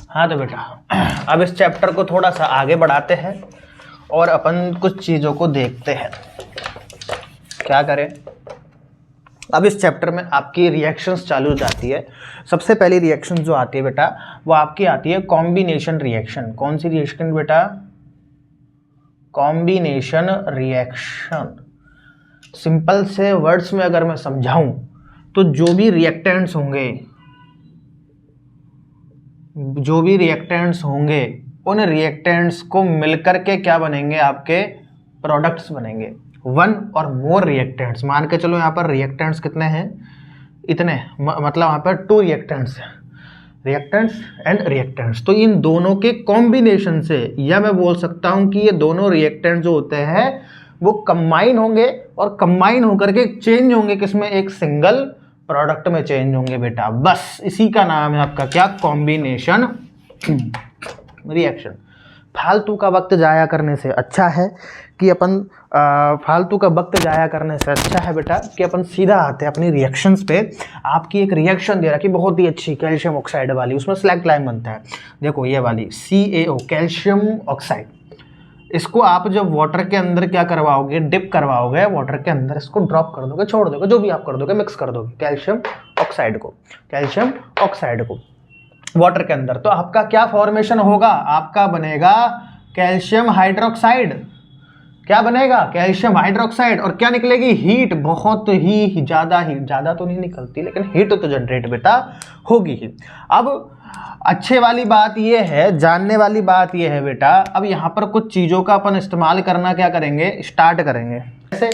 हाँ तो बेटा अब इस चैप्टर को थोड़ा सा आगे बढ़ाते हैं और अपन कुछ चीज़ों को देखते हैं। क्या करें, अब इस चैप्टर में आपकी रिएक्शंस चालू हो जाती है। सबसे पहली रिएक्शन जो आती है बेटा वो आपकी आती है कॉम्बिनेशन रिएक्शन। कौन सी रिएक्शन बेटा? Combination reaction. सिंपल से वर्ड्स में अगर मैं समझाऊं तो जो भी रिएक्टेंट्स होंगे उन रिएक्टेंट्स को मिलकर के क्या बनेंगे? आपके प्रोडक्ट्स बनेंगे। वन और मोर रिएक्टेंट्स, मान के चलो यहाँ पर रिएक्टेंट्स कितने हैं? इतने, मतलब यहाँ पर 2 रिएक्टेंट्स हैं, रिएक्टेंट्स एंड रिएक्टेंट्स। तो इन दोनों के कॉम्बिनेशन से, या मैं बोल सकता हूँ कि ये दोनों रिएक्टेंट जो होते हैं वो कंबाइन होंगे और कंबाइन होकर के चेंज होंगे किसमें? एक सिंगल प्रोडक्ट में चेंज होंगे बेटा। बस इसी का नाम है आपका क्या? Combination reaction. फालतू का वक्त जाया करने से अच्छा है कि अपन बेटा कि अपन सीधा आते हैं अपनी रिएक्शंस पे। आपकी एक रिएक्शन दे रहा कि बहुत ही अच्छी कैल्शियम ऑक्साइड वाली, उसमें स्लैग लाइम बनता है। देखो ये वाली CaO कैल्शियम ऑक्साइड, इसको आप जब वाटर के अंदर क्या करवाओगे? डिप करवाओगे वाटर के अंदर, इसको ड्रॉप कर दोगे, छोड़ दोगे, जो भी आप कर दोगे, मिक्स कर दोगे कैल्शियम ऑक्साइड को वाटर के अंदर, तो आपका क्या फॉर्मेशन होगा? आपका बनेगा कैल्शियम हाइड्रोक्साइड। क्या बनेगा? Calcium hydroxide. और क्या निकलेगी? हीट। बहुत ही ज़्यादा तो नहीं निकलती, लेकिन हीट तो जनरेट बेटा होगी ही। अब अच्छे वाली बात ये है, जानने वाली बात ये है बेटा, अब यहाँ पर कुछ चीज़ों का अपन इस्तेमाल करना क्या करेंगे? स्टार्ट करेंगे। जैसे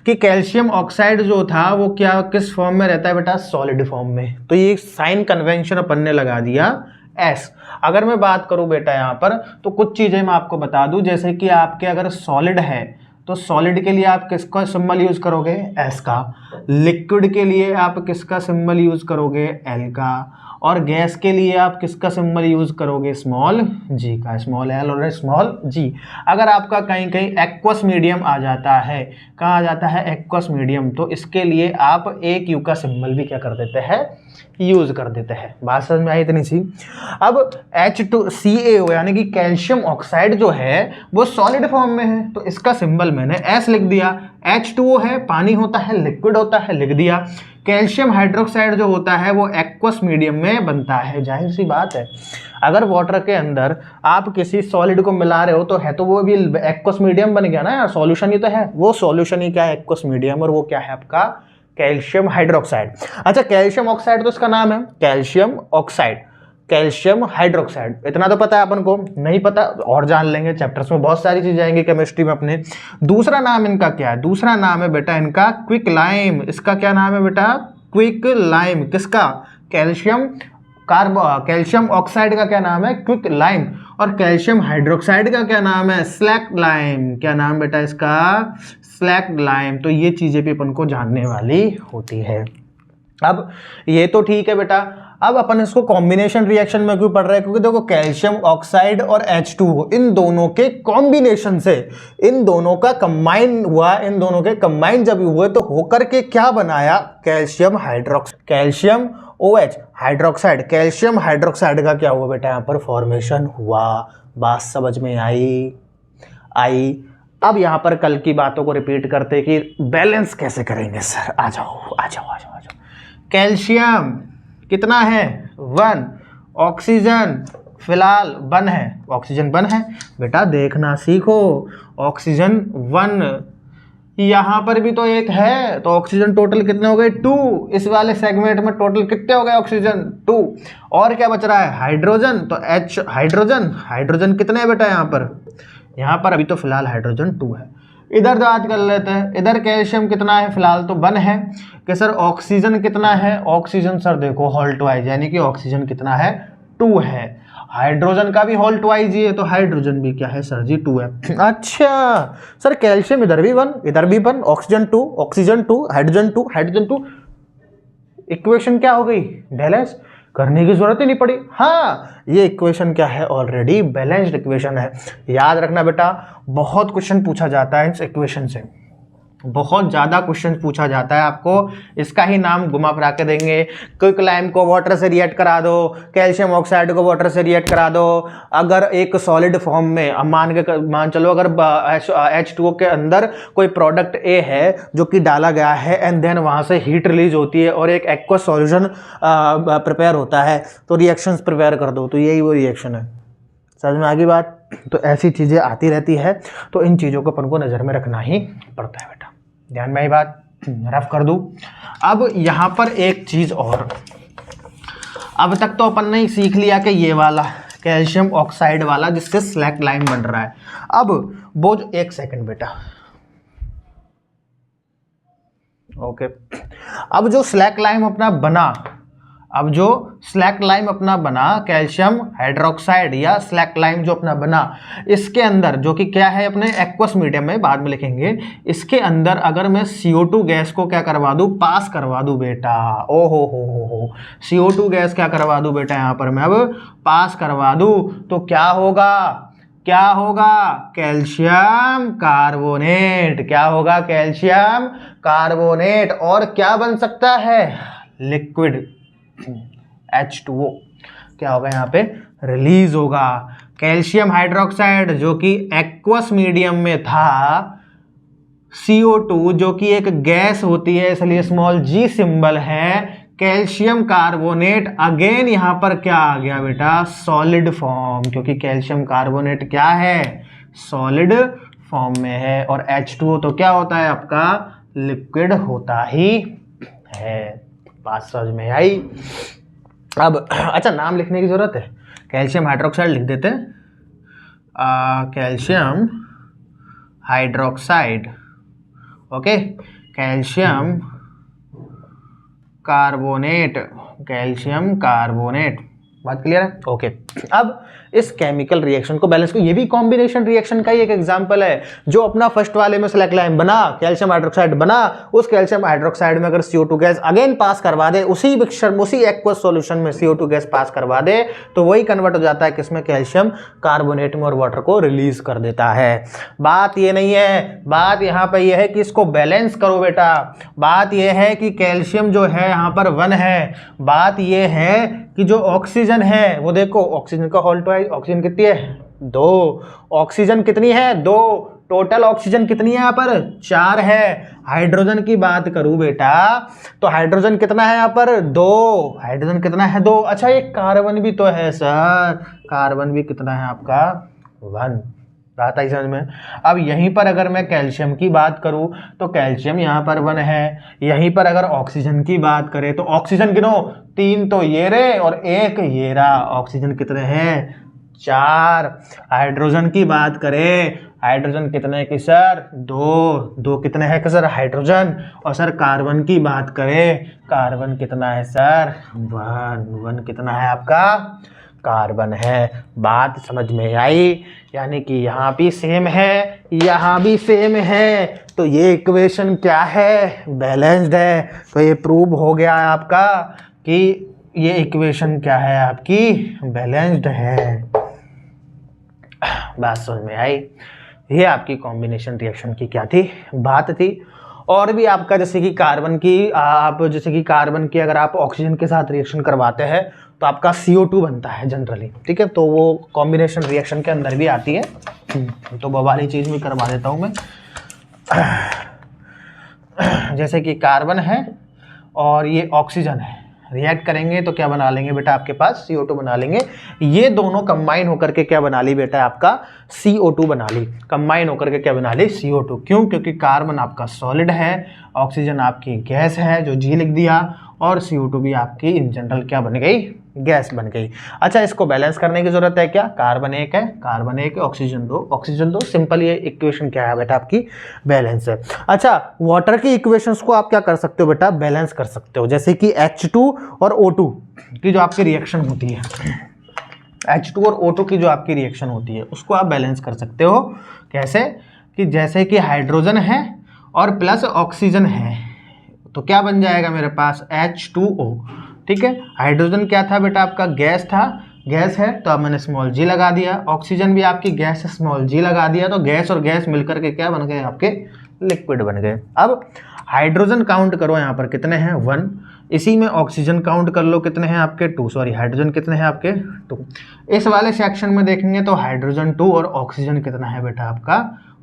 कि कैल्शियम ऑक्साइड जो था वो क्या किस फॉर्म में रहता है बेटा? सॉलिड फॉर्म में। तो ये साइन कन्वेंशन अपन ने लगा दिया S। अगर मैं बात करूं बेटा यहाँ पर तो कुछ चीज़ें मैं आपको बता दूं, जैसे कि आपके अगर सॉलिड है तो सॉलिड के लिए आप किसका सिंबल यूज करोगे? S का। लिक्विड के लिए आप किसका सिंबल यूज करोगे? L का। और गैस के लिए आप किसका सिंबल यूज करोगे? स्मॉल g का, स्मॉल l और स्मॉल g। अगर आपका कहीं एक्वस मीडियम आ जाता है, कहाँ आ जाता है? एक्वस मीडियम, तो इसके लिए आप एक U का सिंबल भी क्या कर देते हैं? यूज कर देते हैं। बात समझ में आई इतनी सी? अब H2CaO यानी कि कैल्शियम ऑक्साइड जो है वो सॉलिड फॉर्म में है, तो इसका सिंबल मैंने S लिख दिया। H2O है, पानी होता है, लिक्विड होता है, लिख दिया। कैल्शियम हाइड्रोक्साइड जो होता है वो एक्वस मीडियम में बनता है। जाहिर सी बात है, अगर वाटर के अंदर आप किसी सॉलिड को मिला रहे हो तो वो भी एक्वस मीडियम बन गया ना यार, सॉल्यूशन ही तो है। वो सॉल्यूशन ही क्या है? एक्वस मीडियम, और वो क्या है आपका? Calcium hydroxide. अच्छा, कैल्शियम ऑक्साइड तो इसका नाम है कैल्शियम ऑक्साइड, कैल्शियम हाइड्रोक्साइड, इतना तो पता है अपन को। नहीं पता और जान लेंगे, चैप्टर्स में बहुत सारी चीजें आएंगी केमिस्ट्री में अपने। दूसरा नाम इनका क्या है? दूसरा नाम है बेटा इनका क्विक लाइम। इसका क्या नाम है बेटा? Quick lime. किसका? कैल्शियम ऑक्साइड का क्या नाम है? Quick lime. और कैल्शियम हाइड्रोक्साइड का क्या नाम है? Slack lime. क्या नाम बेटा इसका? Slack lime. तो ये चीजें भी अपन को जानने वाली होती है। अब ये तो ठीक है बेटा, अब अपन इसको कॉम्बिनेशन रिएक्शन में क्यों पढ़ रहे हैं? क्योंकि देखो कैल्शियम ऑक्साइड और H2O, इन दोनों के कॉम्बिनेशन से, इन दोनों का कंबाइन हुआ, इन दोनों के कंबाइन जब हुए तो होकर के क्या बनाया? Calcium hydroxide, calcium OH hydroxide. Calcium hydroxide का क्या हुआ बेटा? यहाँ पर फॉर्मेशन हुआ। बात समझ में आई? अब यहाँ पर कल की बातों को रिपीट करते कि बैलेंस कैसे करेंगे सर। आ जाओ। कैल्शियम कितना है? 1। ऑक्सीजन फिलहाल 1 है, ऑक्सीजन 1 है बेटा, देखना सीखो। ऑक्सीजन 1, यहाँ पर भी तो 1 है, तो ऑक्सीजन टोटल कितने हो गए? 2। इस वाले सेगमेंट में टोटल कितने हो गए? ऑक्सीजन 2। और क्या बच रहा है? हाइड्रोजन। तो H हाइड्रोजन कितने हैं बेटा यहाँ पर अभी तो फिलहाल हाइड्रोजन 2 है। इधर बात कर लेते हैं, इधर कैल्शियम कितना है? फिलहाल तो 1 है। कि सर ऑक्सीजन कितना है? ऑक्सीजन सर देखो होल्ट वाइज, यानी कि ऑक्सीजन कितना है? 2 है। हाइड्रोजन का भी होल्ट वाइज ही है, तो हाइड्रोजन भी क्या है सर जी? 2 है। अच्छा सर, कैल्शियम इधर भी 1, इधर भी 1, ऑक्सीजन 2, हाइड्रोजन 2। इक्वेशन क्या हो गई? बैलेंस। करने की जरूरत ही नहीं पड़ी। हाँ, ये इक्वेशन क्या है? ऑलरेडी बैलेंस्ड इक्वेशन है। याद रखना बेटा, बहुत क्वेश्चन पूछा जाता है इस इक्वेशन से। बहुत ज़्यादा क्वेश्चन पूछा जाता है आपको, इसका ही नाम घुमा फिरा के देंगे। क्विकलाइम को वाटर से रिएक्ट करा दो, कैल्शियम ऑक्साइड को वाटर से रिएक्ट करा दो। अगर एक सॉलिड फॉर्म में अब मान चलो अगर H2O के अंदर कोई प्रोडक्ट ए है जो कि डाला गया है एंड देन वहाँ से हीट रिलीज होती है और एक एक्वस सॉल्यूशन प्रिपेयर होता है, तो रिएक्शंस प्रिपेयर कर दो, तो यही वो रिएक्शन है। समझ में आ गई बात? तो ऐसी चीज़ें आती रहती है, तो इन चीज़ों को अपन को नज़र में रखना ही पड़ता है बेटा। ध्यान में आई बात? रफ कर दूं। अब यहाँ पर एक चीज़ और, अब तक तो अपन ने सीख लिया कि ये वाला कैल्शियम ऑक्साइड वाला जिससे स्लैक लाइम बन रहा है। अब वो जो, एक सेकंड बेटा, ओके। अब जो स्लैक लाइम अपना बना, कैल्शियम हाइड्रोक्साइड या स्लैक लाइम जो अपना बना, इसके अंदर जो कि क्या है अपने एक्वस मीडियम में, बाद में लिखेंगे, इसके अंदर अगर मैं CO2 गैस को क्या करवा दूं, पास करवा दूं बेटा, ओ हो CO2 गैस क्या करवा दूं बेटा, यहाँ पर मैं अब पास करवा दूं, तो क्या होगा, कैल्शियम कार्बोनेट। क्या होगा? Calcium carbonate. और क्या बन सकता है? लिक्विड H2O क्या होगा यहाँ पे? रिलीज होगा। कैल्शियम हाइड्रोक्साइड जो कि एक्वस मीडियम में था, CO2 जो कि एक गैस होती है इसलिए स्मॉल g सिंबल है, कैल्शियम कार्बोनेट अगेन यहाँ पर क्या आ गया बेटा? सॉलिड फॉर्म, क्योंकि कैल्शियम कार्बोनेट क्या है? सॉलिड फॉर्म में है। और H2O तो क्या होता है आपका? लिक्विड होता ही है। बात समझ में आई? अब अच्छा, नाम लिखने की जरूरत है, कैल्शियम हाइड्रोक्साइड लिख देते हैं, calcium hydroxide, okay. Calcium carbonate, बात क्लियर है? ओके। अब इस केमिकल रिएक्शन को बैलेंस को, ये भी कॉम्बिनेशन रिएक्शन का ही एक एग्जांपल है। जो अपना फर्स्ट वाले में स्लैक लाइम बना, कैल्शियम हाइड्रोक्साइड बना, उस कैल्शियम हाइड्रोक्साइड में अगर CO2 गैस अगेन पास करवा दे, उसी मिक्सचर में, उसी एक्वस सॉल्यूशन में CO2 गैस पास करवा दे, तो वही कन्वर्ट हो जाता है किसमें? कैल्शियम कार्बोनेट में, और वाटर को रिलीज कर देता है। बात ये नहीं है, बात यहाँ पे ये है कि इसको बैलेंस करो बेटा। बात ये है कि कैल्शियम जो है यहाँ पर 1 है, बात ये है कि जो ऑक्सीजन है वो देखो, ऑक्सीजन का होल ट्वाइस, ऑक्सीजन कितनी है? 2। ऑक्सीजन कितनी है? 2। टोटल ऑक्सीजन कितनी है यहाँ पर? 4 है। हाइड्रोजन की बात करूं बेटा तो हाइड्रोजन कितना है यहाँ पर? 2। हाइड्रोजन कितना है? 2। अच्छा, ये कार्बन भी तो है सर, कार्बन भी कितना है आपका? 1। बात आई समझ में? अब यहीं पर अगर मैं कैल्शियम की बात करूं तो कैल्शियम यहाँ पर 1 है। यहीं पर अगर ऑक्सीजन की बात करें तो ऑक्सीजन गिनो, 3 तो ये रे और 1 ये रहा। ऑक्सीजन कितने हैं? 4। हाइड्रोजन की बात करें, हाइड्रोजन कितने की सर? 2 कितने हैं सर? हाइड्रोजन। और सर कार्बन की बात करें, कार्बन कितना है सर? 1 कितना है आपका? कार्बन है। बात समझ में आई? यानी कि यहाँ भी सेम है, यहाँ भी सेम है, तो ये इक्वेशन क्या है? बैलेंस्ड है। तो ये प्रूव हो गया है आपका कि ये इक्वेशन क्या है आपकी? बैलेंस्ड है। बात समझ में आई? ये आपकी कॉम्बिनेशन रिएक्शन की क्या थी? बात थी। और भी आपका जैसे कि कार्बन की, आप जैसे कि कार्बन की अगर आप ऑक्सीजन के साथ रिएक्शन करवाते हैं तो आपका CO2 बनता है जनरली, ठीक है। तो वो कॉम्बिनेशन रिएक्शन के अंदर भी आती है, तो वो वाली चीज़ भी करवा देता हूँ मैं। जैसे कि कार्बन है और ये ऑक्सीजन है, रिएक्ट करेंगे तो क्या बना लेंगे बेटा? आपके पास CO2 बना लेंगे। ये दोनों कंबाइन होकर के क्या बना ली बेटा? आपका CO2 बना ली। कंबाइन होकर के क्या बना ली? CO2। क्यों? क्योंकि कार्बन आपका सॉलिड है, ऑक्सीजन आपकी गैस है जो G लिख दिया, और CO2 भी आपकी इन जनरल क्या बन गई? गैस बन गई। अच्छा, इसको बैलेंस करने की जरूरत है क्या? कार्बन 1 है, कार्बन 1, ऑक्सीजन 2, ऑक्सीजन 2। सिंपल ये इक्वेशन क्या है बेटा? आपकी बैलेंस है। अच्छा, वाटर की इक्वेशंस को आप क्या कर सकते हो बेटा? बैलेंस कर सकते हो। जैसे कि H2 और O2 की जो आपकी रिएक्शन होती है, H2 और O2 की जो आपकी रिएक्शन होती है उसको आप बैलेंस कर सकते हो। कैसे? कि जैसे कि हाइड्रोजन है और प्लस ऑक्सीजन है, तो क्या बन जाएगा मेरे पास? H2O, ठीक है। हाइड्रोजन क्या था बेटा? आपका गैस था, गैस है तो अब मैंने स्मॉल g लगा दिया। ऑक्सीजन भी आपकी गैस है, स्मॉल g लगा दिया। तो गैस और गैस मिलकर के क्या बन गए? आपके लिक्विड बन गए। अब हाइड्रोजन काउंट करो, यहाँ पर कितने हैं 1, इसी में ऑक्सीजन काउंट कर लो, कितने हैं आपके 2, सॉरी हाइड्रोजन कितने हैं आपके 2। इस वाले सेक्शन में देखेंगे तो हाइड्रोजन 2 और ऑक्सीजन कितना है बेटा आपका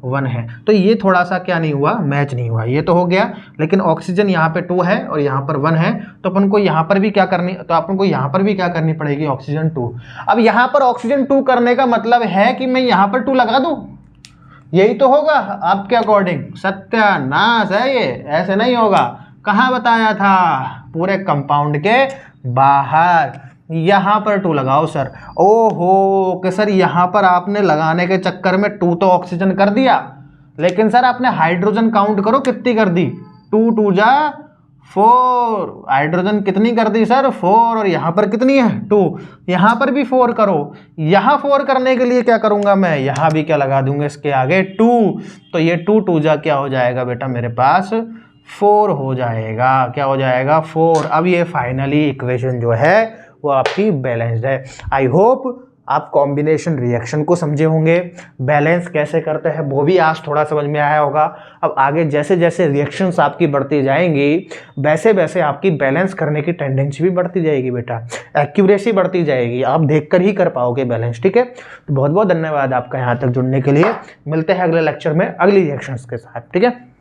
1 है। तो ये थोड़ा सा क्या नहीं हुआ, मैच नहीं हुआ, ये तो हो गया, लेकिन ऑक्सीजन यहाँ पे 2 है और यहाँ पर 1 है, तो अपन को यहाँ पर भी क्या करनी, तो अपन को यहाँ पर भी क्या करनी पड़ेगी, ऑक्सीजन 2। अब यहाँ पर ऑक्सीजन 2 करने का मतलब है कि मैं यहाँ पर 2 लगा दूँ, यही तो होगा आपके अकॉर्डिंग। सत्यानाश है ये, ऐसे नहीं होगा। कहाँ बताया था, पूरे कंपाउंड के बाहर। यहाँ पर 2 लगाओ सर। ओहो कि सर यहाँ पर आपने लगाने के चक्कर में 2 तो ऑक्सीजन कर दिया, लेकिन सर आपने हाइड्रोजन काउंट करो कितनी कर दी, 2 2 जा 4, हाइड्रोजन कितनी कर दी सर 4, और यहाँ पर कितनी है 2, यहाँ पर भी 4 करो। यहाँ 4 करने के लिए क्या करूँगा मैं, यहाँ भी क्या लगा दूंगा इसके आगे 2, तो ये 2 2 जा क्या हो जाएगा बेटा मेरे पास 4 हो जाएगा, क्या हो जाएगा 4। अब ये फाइनली इक्वेशन जो है वो आपकी बैलेंस्ड है। आई होप आप कॉम्बिनेशन रिएक्शन को समझे होंगे, बैलेंस कैसे करते हैं वो भी आज थोड़ा समझ में आया होगा। अब आगे जैसे जैसे रिएक्शंस आपकी बढ़ती जाएंगी वैसे वैसे आपकी बैलेंस करने की टेंडेंसी भी बढ़ती जाएगी बेटा, एक्यूरेसी बढ़ती जाएगी, आप देखकर ही कर पाओगे बैलेंस। ठीक है, तो बहुत बहुत धन्यवाद आपका यहाँ तक जुड़ने के लिए। मिलते हैं अगले लेक्चर में अगली रिएक्शंस के साथ। ठीक है।